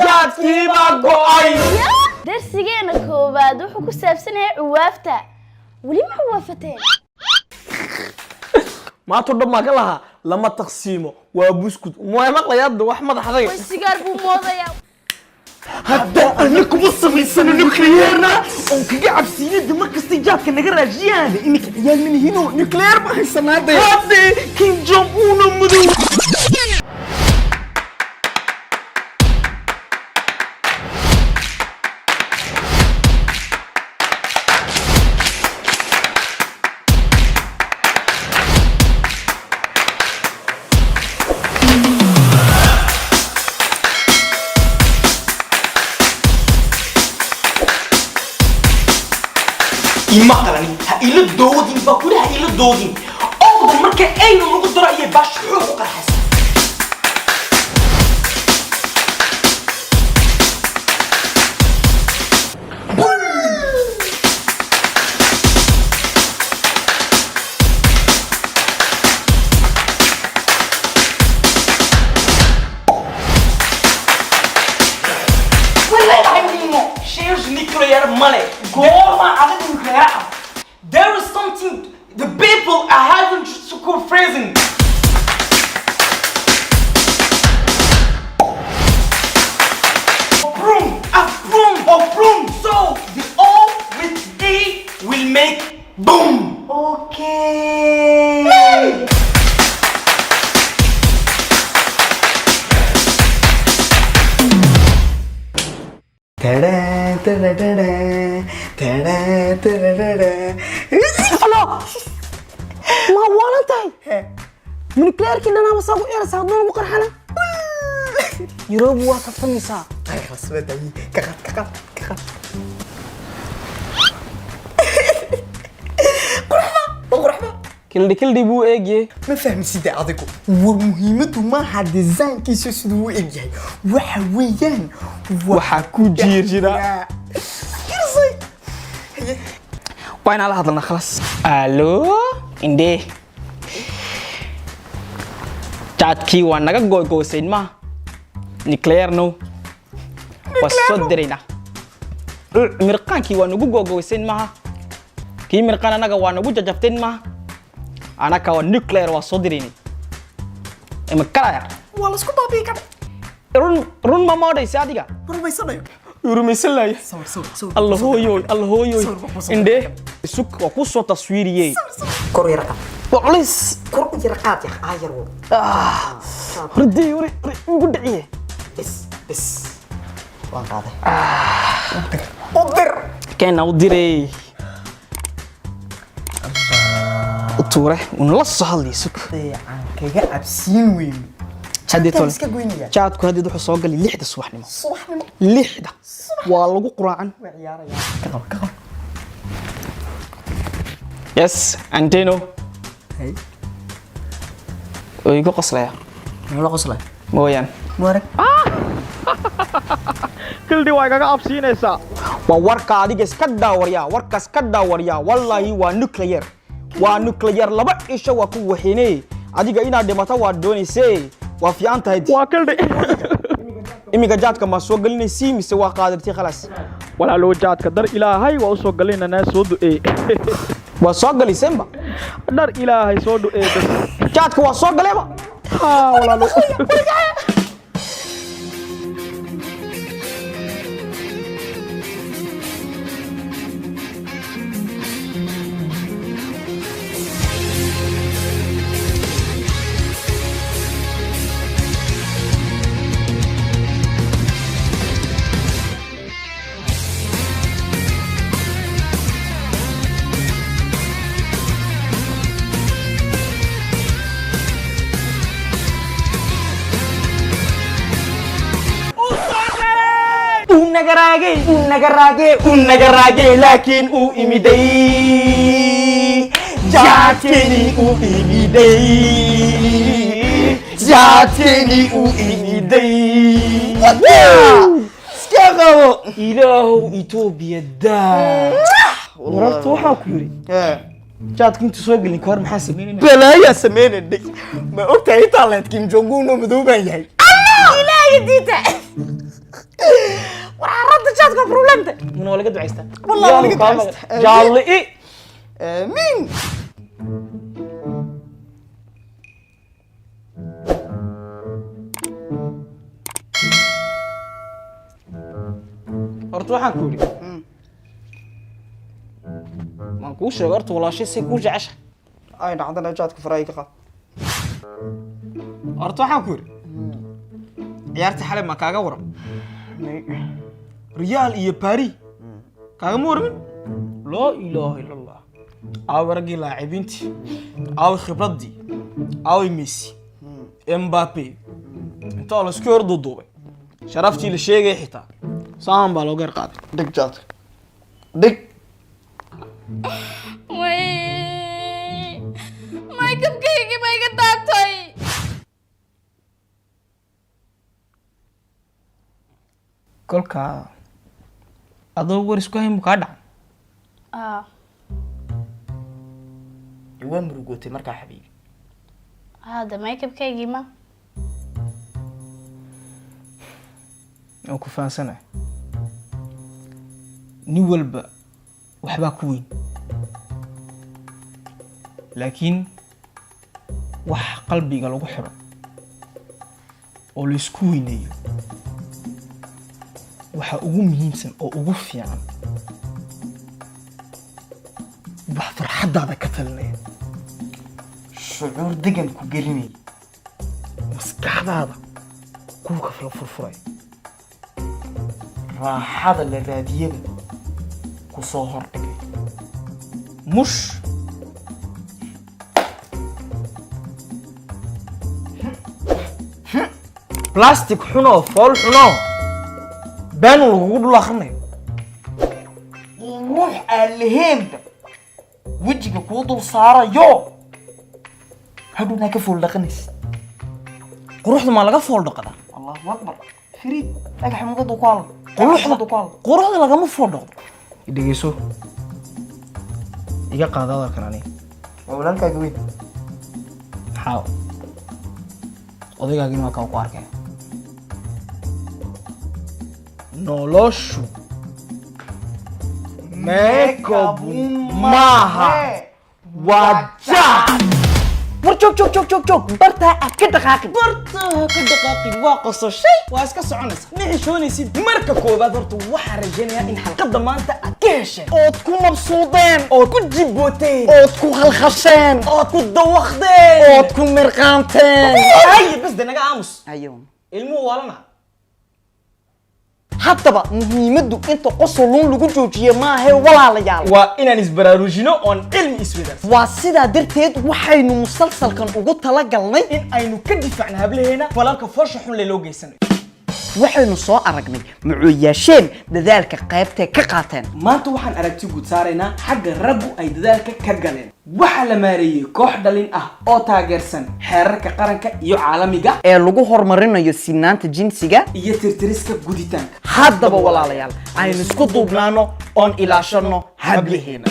jaadkii baa go'ay darsigeena koowaad wuxuu ku saabsan yahay cuwaafta weli ma cuwaafateen ما تردم ما قالها لما تقسيمه وبسكت وما مقلياد واحمد حضير والسيجار بو موضيا هدا انكم وصفي سنه نوكلييرنا وكي عبسين دمك استجابك نقرا جيان انك عيال من هنا نوكليير ما حيصنا هذا كيم جونغ اون مدو مقرني هايل الدودين بقول هايل الدودين أفضل مركز أين القدرة هي باش حقوق الحسن والله العظيم شيرز نيكليير مالي غورما عدد نيكليير there is something the people are having to confusing boom so the all with D will make boom okay ترى ترى ترى ترى ترى الله ما والنتي من كلارك إن أنا مساوي إير ساعدون مقرحنا يروبوا كفنيسا خلاص بدأ كخت قرحمة كل دي بو إيجي ما فهم سيدي عضيكو ومهمته ما حد ديزاين كيسو سدو إيجي وحويان وحكو جيرجرا كيرسي وين على هذا خلاص الو اندي جاتكي وانا غوغوسين ما نيكلير نو وصدرينا مرقانكي وانا غوغوسين ما كي مرقان انا وانا ججفتين ما انا كوا نيكلير وصدريني اما كلاير والله اسكو بابي كم رون ما مودي ساديغا رمي صدايو يرمي سلاي صور الله هويو اندي سوق وكسو تصويريه كورو يرقى بوليس كورو يرقات يا عايرو ردي وري غدعيه بس وان قاده ودر كان وديري توره ونلا سهل يسك عن كغا عبسين وين حديتول iska goynaya jaadku hadii wuxuu soo galay 6 subaxnimo 6 waa lagu quraacan yes anteno hey oo igu qoslaya la qoslay mooyaan marag kildii way kaga absiinaysaa waa warka adiga iska daawariya warkaas ka daawariya wallahi waa nuclear laba isha waa ku waxinay adiga inaad dhimato waa doonaysay waa fiican tahay waa kildii imiga jaadka ma soo galinaysi mise waa qaadirtay khalaas wala loo jaadka dar ilaahay waa soo galinana soo du'ee waa soo galisenba dar ilaahay soo du'ee jaadka waa soo galeba ha wala loo unagaraage laakiin uu imiday jaadkeni uu imiday iskaqabo ilaahow Itoobiya daa warartu waxa ku yiri jaadku inta soo galin ka hor maxaa sameeyay balaya sameeyay ma ogtahay talent Kim Jong Un oo madooban yahay ilaahay diita فهمت من ولا قد عيستا والله ولا قد عيستا. جالي مين horta waxaan ku yidhi maan kuu sheego horta walaashay say kuu jecesha ay dhacdana jaadka faraayi ka qaad horta waxaan ku yidhi ciyaarta xalay ma kaaga waran riyaal iyo bari kaagama warmin laa ilaaha ila allah aawi raggii laacibiintii aawi khibraddii aawi messi mbappe intaa la isku horduuduubay sharaftii la sheegay xitaa saan baa looga qaaday dhig jaadka dhig maykabkaygii bay iga daatay kolkaa adoo war isku hayn buu kaa dhacan waa murugootay markaa xabiibi hada maykabkaygii ma waan ku fahansanahay nin walba waxbaa ku weyn laakiin wax qalbiga lagu xiro oo la isku weyneeyo waxa ugu muhiimsan oo ugu fiican wax farxaddaada ka talinaya shucuur degan ku gelinaya maskaxdaada kuwa kala furfuray raaxada la raadiyada ku soo hordhigay mush بلاستيك حنو فول حنو بانو لغو دول اخرناyo ruux aan lahaynba wejiga kuu dul saarayo hadhowna ka fool dhaqanaysa quruxda ma laga fool dhaqada allahu akbar firiid dhagax mugadu ku hadlo quruxda lagama fool dhaqdo dhegeyso iga qaada hadalkan aniga waa walaalkaaga weyn maxaa odaygaagina waa kaa ku arkaya noloshu makeup maaha waa jaad war joog bartaa aad ka dhaqaaqin waa qososhay waa iska soconaysa ma xishoonaysid marka koobaad horta waxaa rajaynayaa in xalqadda maanta aad ka hesheen ood ku mabsuudeen ood ku jibooteen ood ku khalkhasheen ood ku dawaqdeen ood ku mirqaanteen ay bas de naga aamus ayo ilmuhu waalana haddaba muhiimaddu inta qosoluun lagu joojiye maahe walaalayaal waa inaan isbaraarujino oon cilmi iswadaarsan waa sidaa darteed waxaynu musalsalkan ugu talagalnay in aynu ka difaacno hablaheena falalka foosha xun lee loo geysanayo waxaynu soo aragnay mucooyaasheen dadaalka qaybtay ka qaateen maanta waxaan aragti guud saaraynaa xagga raggu ay dadaalka ka galeen waxaa la maareeyey koox dhalin ah oo taageersan xeerarka qaranka iyo caalamiga ee lagu horumarinayo sinaanta jinsiga iyo tirtiriska guditaanka haddaba walaalayaal aynu isku duubnaano oon ilaashano hablaheena